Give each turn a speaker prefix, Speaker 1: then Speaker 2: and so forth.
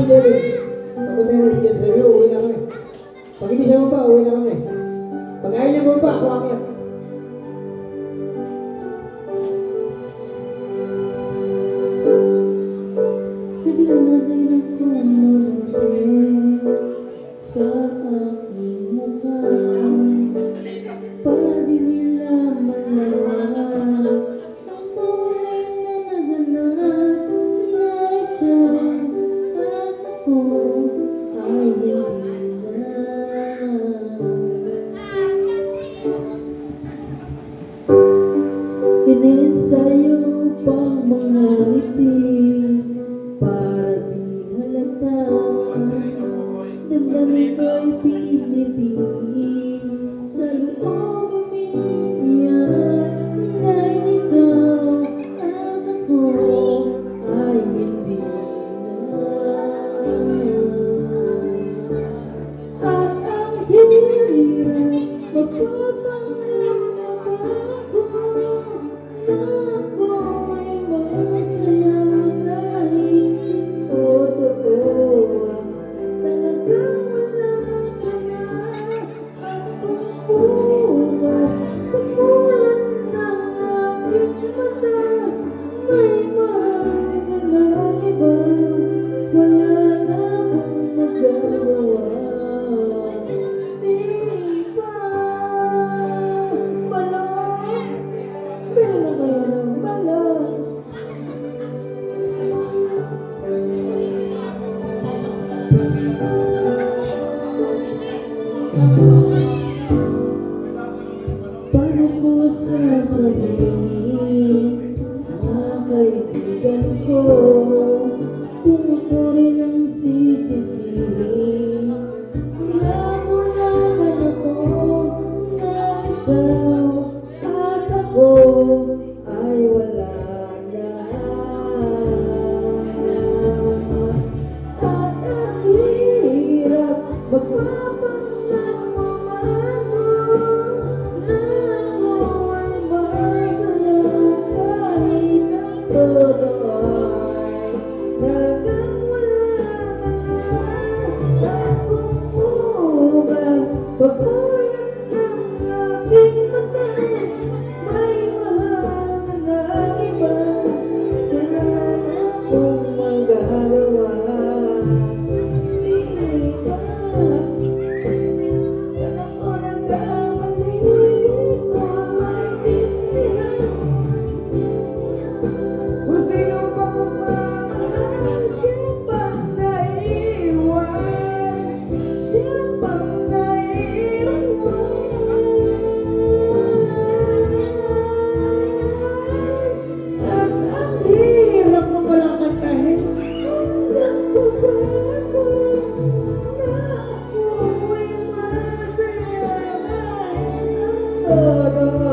Speaker 1: si Jerry. Tapos tayo si Jerry, uwi na kami. Pag hindi siya mapa, uwi na kami. Pag ayaw niya mapa, ako akyat.
Speaker 2: Sa aking mukha, para di nila malaman ang tunay na naganap na ikaw at ako ay hindi na. Iniensayo pang mga ngiti para di halata. Damdamin ko'y pinipigil sa loob umiiyak dahil ikaw at ako ay hindi na. At ang hirap magpapanggap na ako na ako'y masaya kahit totoo. Talagang wala ka na at pagbukas, pagmulat ng aking mata, may mahal ka na iba, wala na akong magagawa. Di ba, balon? Bili na kayo ng balon. Paano ko sasabihin mga kaibigan ko kung ako rin ang sisisihin? Alam mo naman ako na ikaw at ako ay wala na. At ang hirap magpapanggap mo na ako ay masaya kahit ang todo ay talagang wala ka na. At bumugas pagmulat ng aking mata, may mahal ka na iba, wala na akong magagawa. Di ba, alam ko nagkamali, hindi ko maintindihan kung sino bang mamahal, siya bang naiwan, siya bang naiwan. At ang hirap mo palang kantahin. Hanggang ko ba ako na ako ay masaya kahit ang todo